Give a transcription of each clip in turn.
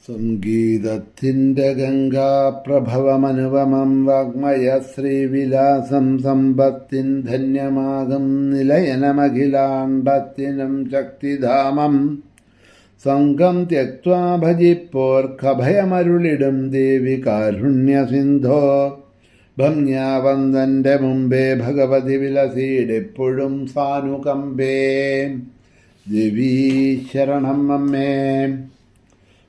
സംഗീതത്തിൻ്റെ ഗംഗാപ്രഭവമനുപമം വാഗ്മയ ശ്രീവിലാസം സമ്പത്തിൻ ധന്യമാകും നിലയനമഖിലാണ്ടത്തിനും ശക്തിധാമം സംഘം ത്യക്വാ ഭജിപ്പോർക്കഭയമരുളിടും ദേവി കാരുണ്യസിന്ധോ ഭംഗ്യാവന്ദന്റെ മുമ്പേ ഭഗവതി വിലസീടെപ്പോഴും സാനുകമ്പേ ദേവീ ശരണം അമ്മേ.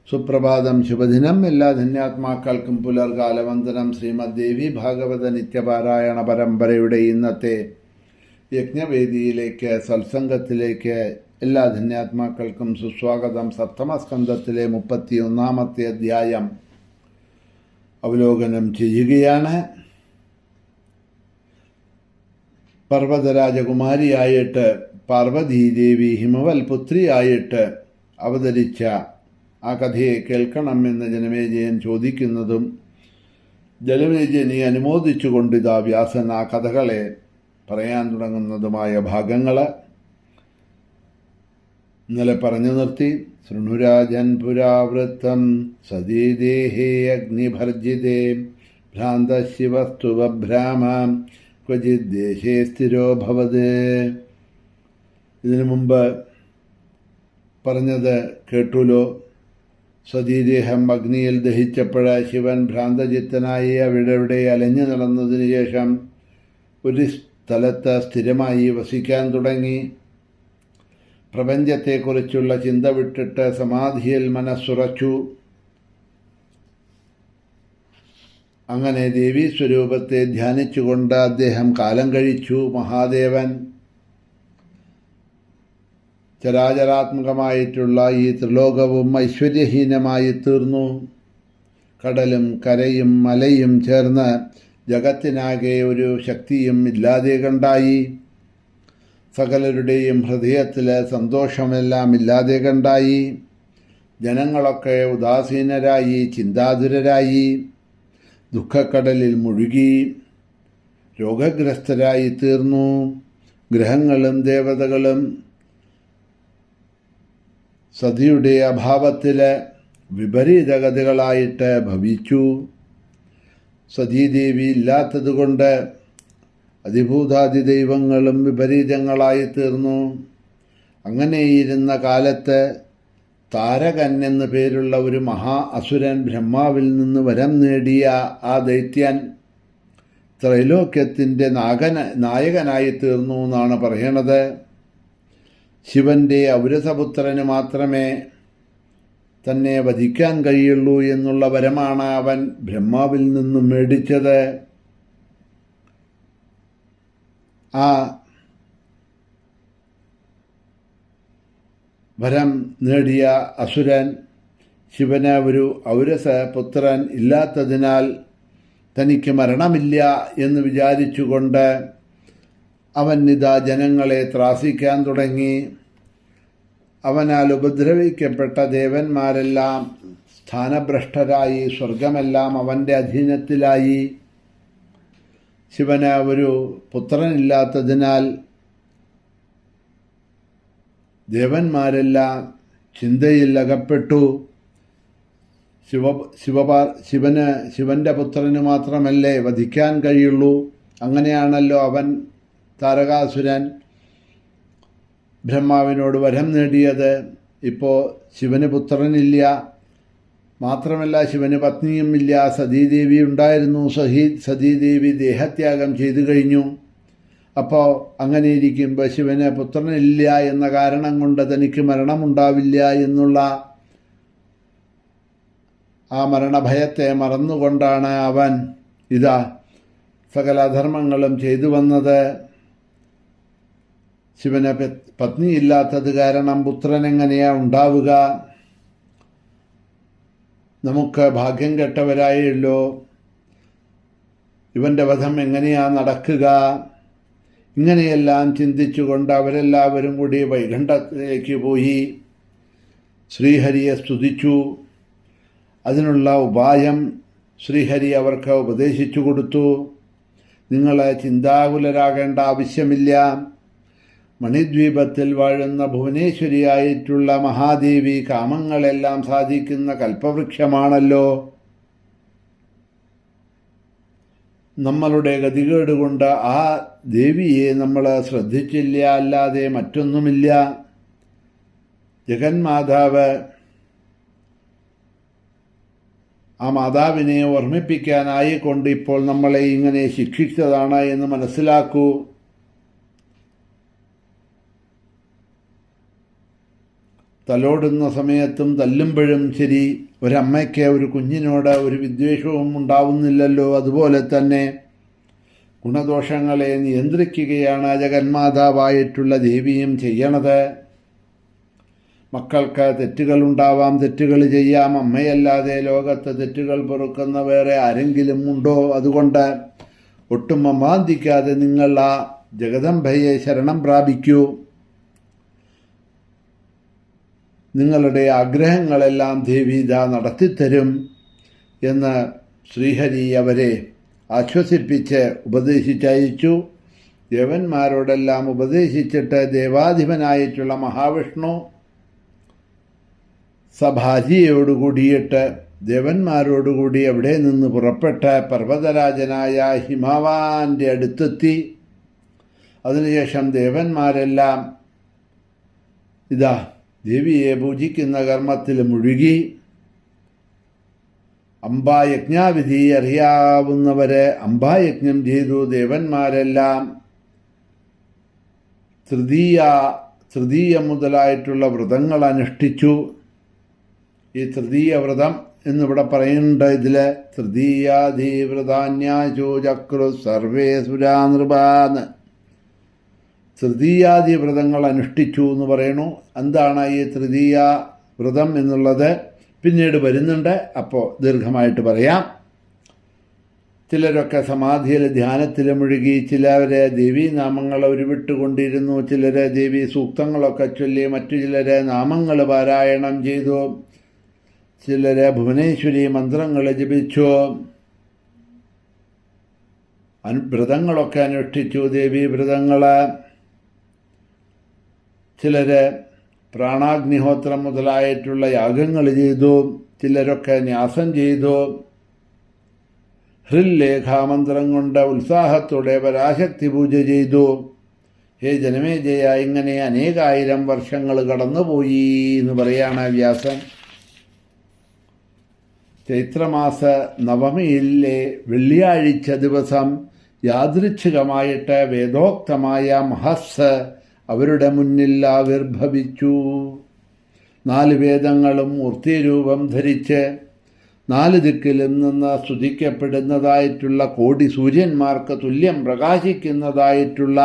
സുപ്രഭാതം, ശുഭദിനം. എല്ലാ ധന്യാത്മാക്കൾക്കും പുലർകാലവന്ദനം. ശ്രീമദ് ദേവി ഭാഗവത നിത്യപാരായണ പരമ്പരയുടെ ഇന്നത്തെ യജ്ഞവേദിയിലേക്ക്, സത്സംഗത്തിലേക്ക് എല്ലാ ധന്യാത്മാക്കൾക്കും സുസ്വാഗതം. സപ്തമസ്കന്ധത്തിലെ 31-ാമത്തെ അധ്യായം അവലോകനം ചെയ്യുകയാണ്. പർവ്വതരാജകുമാരിയായിട്ട് പാർവതീദേവി ഹിമവൽ പുത്രിയായിട്ട് അവതരിച്ച ആ കഥയെ കേൾക്കണമെന്ന് ജനമേജയൻ ചോദിക്കുന്നതും ജനമേജയനെ അനുമോദിച്ചുകൊണ്ടിതാ വ്യാസൻ ആ കഥകളെ പറയാൻ തുടങ്ങുന്നതുമായ ഭാഗങ്ങൾ ഇന്നലെ പറഞ്ഞു നിർത്തി. ശൃണുരാജൻ പുരാവൃത്തം സതീദേഹേ അഗ്നിഭർജിതേ ഭ്രാന്തശിവസ്തു ബഭ്രാമാം ക്വചിത് ദേശേ സ്ഥിരോ ഭവത്. ഇതിനു മുമ്പ് പറഞ്ഞത് കേട്ടുലോ. സതീദേഹം അഗ്നിയിൽ ദഹിച്ചപ്പോൾ ശിവൻ ഭ്രാന്തചിത്തനായി അവിടെ അലഞ്ഞു നടന്നതിന് ശേഷം ഒരു സ്ഥലത്ത് സ്ഥിരമായി വസിക്കാൻ തുടങ്ങി. പ്രപഞ്ചത്തെക്കുറിച്ചുള്ള ചിന്ത വിട്ടിട്ട് സമാധിയിൽ മനസ്സുറച്ചു. അങ്ങനെ ദേവീസ്വരൂപത്തെ ധ്യാനിച്ചുകൊണ്ട് അദ്ദേഹം കാലം കഴിച്ചു. മഹാദേവൻ ചരാചരാത്മകമായിട്ടുള്ള ഈ ത്രിലോകവും ഐശ്വര്യഹീനമായി തീർന്നു. കടലും കരയും മലയും ചേർന്ന് ജഗത്തിനാകെ ഒരു ശക്തിയും ഇല്ലാതെ കണ്ടായി. സകലരുടെയും ഹൃദയത്തിൽ സന്തോഷമെല്ലാം ഇല്ലാതെ കണ്ടായി. ജനങ്ങളൊക്കെ ഉദാസീനരായി, ചിന്താതുരരായി, ദുഃഖക്കടലിൽ മുഴുകി രോഗഗ്രസ്തരായി തീർന്നു. ഗ്രഹങ്ങളും ദേവതകളും സതിയുടെ അഭാവത്തിൽ വിപരീതഗതികളായിട്ട് ഭവിച്ചു. സതീദേവി ഇല്ലാത്തതുകൊണ്ട് അതിഭൂതാദി ദൈവങ്ങളും വിപരീതങ്ങളായി തീർന്നു. അങ്ങനെയിരുന്ന കാലത്ത് താരകൻ എന്നു പേരുള്ള ഒരു മഹാ അസുരൻ ബ്രഹ്മാവിൽ നിന്ന് വരം നേടിയ ആ ദൈത്യൻ ത്രൈലോക്യത്തിൻ്റെ നായകനായി തീർന്നു എന്നാണ് പറയണത്. ശിവന്റെ ഔരസപുത്രന് മാത്രമേ തന്നെ വധിക്കാൻ കഴിയുള്ളൂ എന്നുള്ള വരമാണ് അവൻ ബ്രഹ്മാവിൽ നിന്നും മേടിച്ചത്. ആ വരം നേടിയ അസുരൻ ശിവന് ഒരു ഔരസപുത്രൻ ഇല്ലാത്തതിനാൽ തനിക്ക് മരണമില്ല എന്ന് വിചാരിച്ചുകൊണ്ട് അവൻ ഇതാ ജനങ്ങളെ ത്രാസിക്കാൻ തുടങ്ങി. അവനാൽ ഉപദ്രവിക്കപ്പെട്ട ദേവന്മാരെല്ലാം സ്ഥാനഭ്രഷ്ടരായി. സ്വർഗമെല്ലാം അവൻ്റെ അധീനത്തിലായി. ശിവന് ഒരു പുത്രനില്ലാത്തതിനാൽ ദേവന്മാരെല്ലാം ചിന്തയിൽ അകപ്പെട്ടു. ശിവന്റെ പുത്രന് മാത്രമല്ലേ വധിക്കാൻ കഴിയുള്ളൂ. അങ്ങനെയാണല്ലോ അവൻ താരകാസുരൻ ബ്രഹ്മാവിനോട് വരം നേടിയത്. ഇപ്പോൾ ശിവന് പുത്രനില്ല, മാത്രമല്ല ശിവന് പത്നിയുമില്ല. സതീദേവി ഉണ്ടായിരുന്നു. സതീദേവി ദേഹത്യാഗം ചെയ്തു കഴിഞ്ഞു. അപ്പോൾ അങ്ങനെ ഇരിക്കുമ്പോൾ ശിവന് പുത്രനില്ല എന്ന കാരണം കൊണ്ട് തനിക്ക് മരണമുണ്ടാവില്ല എന്നുള്ള ആ മരണഭയത്തെ മറന്നുകൊണ്ടാണ് അവൻ ഇതാ സകല അധർമ്മങ്ങളും ചെയ്തു വന്നത്. ശിവന് പത്നിയില്ലാത്തത് കാരണം പുത്രൻ എങ്ങനെയാ ഉണ്ടാവുക? നമുക്ക് ഭാഗ്യം കെട്ടവരായല്ലോ. ഇവൻ്റെ വധം എങ്ങനെയാ നടക്കുക? ഇങ്ങനെയെല്ലാം ചിന്തിച്ചുകൊണ്ട് അവരെല്ലാവരും കൂടി വൈകുണ്ഠത്തിലേക്ക് പോയി ശ്രീഹരിയെ സ്തുതിച്ചു. അതിനുള്ള ഉപായം ശ്രീഹരി അവർക്ക് ഉപദേശിച്ചു കൊടുത്തു. നിങ്ങൾ ചിന്താകുലരാകേണ്ട ആവശ്യമില്ല. മണിദ്വീപത്തിൽ വാഴുന്ന ഭുവനേശ്വരിയായിട്ടുള്ള മഹാദേവി കാമങ്ങളെല്ലാം സാധിക്കുന്ന കൽപ്പവൃക്ഷമാണല്ലോ. നമ്മളുടെ ഗതികേട് കൊണ്ട് ആ ദേവിയെ നമ്മൾ ശ്രദ്ധിച്ചില്ല, അല്ലാതെ മറ്റൊന്നുമില്ല. ജഗന്മാതാവ് ആ മാതാവിനെ ഓർമ്മിപ്പിക്കാനായിക്കൊണ്ട് ഇപ്പോൾ നമ്മളെ ഇങ്ങനെ ശിക്ഷിച്ചതാണ് എന്ന് മനസ്സിലാക്കൂ. തലോടുന്ന സമയത്തും തല്ലുമ്പോഴും ശരി, ഒരമ്മയ്ക്ക് ഒരു കുഞ്ഞിനോട് ഒരു വിദ്വേഷവും ഉണ്ടാവുന്നില്ലല്ലോ. അതുപോലെ തന്നെ ഗുണദോഷങ്ങളെ നിയന്ത്രിക്കുകയാണ് ജഗന്മാതാവായിട്ടുള്ള ദേവിയും ചെയ്യണത്. മക്കൾക്ക് തെറ്റുകളുണ്ടാവാം, തെറ്റുകൾ ചെയ്യാം. അമ്മയല്ലാതെ ലോകത്ത് തെറ്റുകൾ പൊറുക്കുന്ന വേറെ ആരെങ്കിലും ഉണ്ടോ? അതുകൊണ്ട് ഒട്ടും അമാന്തിക്കാതെ നിങ്ങൾ ആ ജഗദംബയെ ശരണം പ്രാപിക്കൂ. നിങ്ങളുടെ ആഗ്രഹങ്ങളെല്ലാം ദേവി ഇതാ നടത്തിത്തരും എന്ന് ശ്രീഹരി അവരെ ആശ്വസിപ്പിച്ച് ഉപദേശിച്ചയച്ചു. ദേവന്മാരോടെല്ലാം ഉപദേശിച്ചിട്ട് ദേവാധിപനായിട്ടുള്ള മഹാവിഷ്ണു സഭാര്യയോടുകൂടിയിട്ട് ദേവന്മാരോടുകൂടി അവിടെ നിന്ന് പുറപ്പെട്ട് പർവ്വതരാജനായ ഹിമവാന്റെ അടുത്തെത്തി. അതിനുശേഷം ദേവന്മാരെല്ലാം ഇതാ ദേവിയെ പൂജിക്കുന്ന കർമ്മത്തിൽ മുഴുകി. അംബായജ്ഞാവിധി അറിയാവുന്നവരെ അംബായജ്ഞം ചെയ്തു. ദേവന്മാരെല്ലാം തൃതീയ മുതലായിട്ടുള്ള വ്രതങ്ങൾ അനുഷ്ഠിച്ചു. ഈ തൃതീയ വ്രതം എന്നിവിടെ പറയുന്നുണ്ട്. ഇതിൽ തൃതീയാധിവ്രതാന്യാചോ ചക്രു സർവേ സുരാനൃപാന്ന് തൃതീയാദി വ്രതങ്ങൾ അനുഷ്ഠിച്ചു എന്ന് പറയണു. എന്താണ് ഈ തൃതീയ വ്രതം എന്നുള്ളത് പിന്നീട് വരുന്നുണ്ട്, അപ്പോൾ ദീർഘമായിട്ട് പറയാം. ചിലരൊക്കെ സമാധിയിൽ ധ്യാനത്തിൽ മുഴുകി, ചിലരെ ദേവീനാമങ്ങൾ ഉരുവിട്ടുകൊണ്ടിരുന്നു, ചിലരെ ദേവീ സൂക്തങ്ങളൊക്കെ ചൊല്ലി, മറ്റു ചിലരെ നാമങ്ങൾ പാരായണം ചെയ്തു, ചിലരെ ഭുവനേശ്വരി മന്ത്രങ്ങൾ ജപിച്ചു, വ്രതങ്ങളൊക്കെ അനുഷ്ഠിച്ചു, ദേവീ വ്രതങ്ങൾ. ചിലര് പ്രാണാഗ്നിഹോത്രം മുതലായിട്ടുള്ള യാഗങ്ങൾ ചെയ്തു, ചിലരൊക്കെ ന്യാസം ചെയ്തു. ഹൃല്ലേഖാമന്ത്രം കൊണ്ട് ഉത്സാഹത്തോടെ പരാശക്തി പൂജ ചെയ്തു. ഹേ ജനമേജയ, ഇങ്ങനെ അനേകായിരം വർഷങ്ങൾ കടന്നുപോയി എന്ന് പറയാണ് വ്യാസൻ. ചൈത്രമാസ നവമിയിലെ വെള്ളിയാഴ്ച ദിവസം യാദൃച്ഛികമായിട്ട് വേദോക്തമായ മഹസ് അവരുടെ മുന്നിൽ ആവിർഭവിച്ചു. 4 വേദങ്ങളും മൂർത്തിരൂപം ധരിച്ച് 4 ദിക്കിലും നിന്ന് സ്തുതിക്കപ്പെടുന്നതായിട്ടുള്ള കോടി സൂര്യന്മാർക്ക് തുല്യം പ്രകാശിക്കുന്നതായിട്ടുള്ള,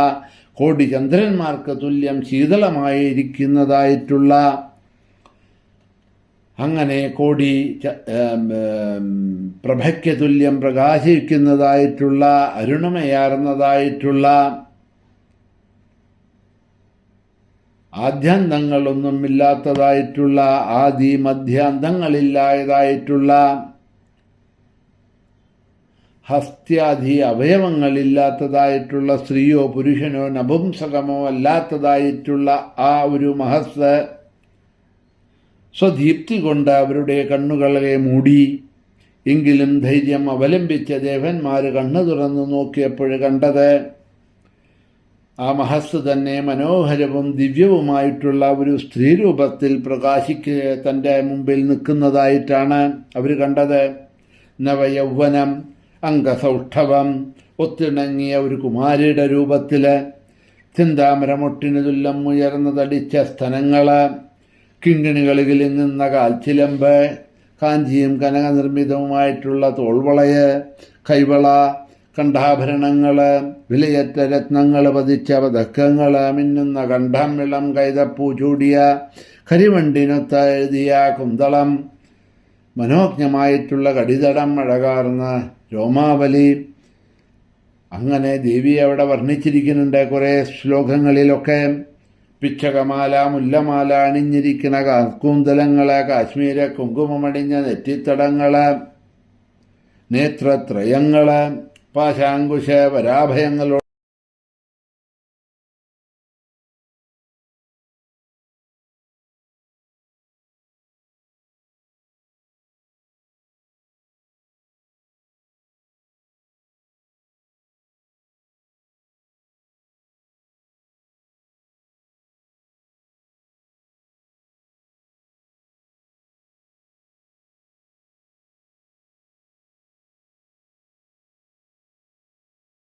കോടി ചന്ദ്രന്മാർക്ക് തുല്യം ശീതളമായിരിക്കുന്നതായിട്ടുള്ള, അങ്ങനെ കോടി പ്രഭയ്ക്ക് തുല്യം പ്രകാശിക്കുന്നതായിട്ടുള്ള, അരുണമയാർന്നതായിട്ടുള്ള, ആദ്യാന്തങ്ങളൊന്നുമില്ലാത്തതായിട്ടുള്ള, ആദി മധ്യാന്തങ്ങളില്ലായതായിട്ടുള്ള, ഹസ്ത്യാദി അവയവങ്ങളില്ലാത്തതായിട്ടുള്ള, സ്ത്രീയോ പുരുഷനോ നപുംസകമോ അല്ലാത്തതായിട്ടുള്ള ആ ഒരു മഹസ് സ്വദീപ്തി കൊണ്ട് അവരുടെ കണ്ണുകളെ മൂടി. എങ്കിലും ധൈര്യം അവലംബിച്ച ദേവന്മാർ കണ്ണു തുറന്നു നോക്കിയപ്പോൾ കണ്ടത് ആ മഹസ് തന്നെ മനോഹരവും ദിവ്യവുമായിട്ടുള്ള ഒരു സ്ത്രീരൂപത്തിൽ തൻ്റെ മുമ്പിൽ നിൽക്കുന്നതായിട്ടാണ് അവർ കണ്ടത്. നവയൗവനം, അംഗസൗഷ്ഠവം, ഒത്തിണങ്ങിയ ഒരു കുമാരിയുടെ രൂപത്തിൽ, ചിന്താമരമൊട്ടിന് തുല്യം ഉയർന്ന തടിച്ച സ്തനങ്ങൾ, കിങ്ങിണികളിൽ നിന്ന കാൽച്ചിലമ്പ്, കാഞ്ചിയും കനകനിർമ്മിതവുമായിട്ടുള്ള തോൾവളയ്, കൈവള, കണ്ഠാഭരണങ്ങൾ, വിലയറ്റ രത്നങ്ങൾ പതിച്ച പതക്കങ്ങൾ, മിന്നുന്ന കണ്ഠം, ഇളം കൈതപ്പൂ ചൂടിയ കരിവണ്ടിനൊത്ത എഴുതിയ കുന്തളം, മനോജ്ഞമായിട്ടുള്ള കടിതടം, അഴകാർന്ന രോമാവലി. അങ്ങനെ ദേവി അവിടെ വർണ്ണിച്ചിരിക്കുന്നുണ്ട് കുറേ ശ്ലോകങ്ങളിലൊക്കെ. പിച്ചകമാല, മുല്ലമാല അണിഞ്ഞിരിക്കുന്ന കൂന്തലങ്ങൾ, കാശ്മീര കുങ്കുമമണിഞ്ഞ നെറ്റിത്തടങ്ങൾ, നേത്രത്രയങ്ങൾ, പാശാങ്കുശ പരാഭയങ്ങളോ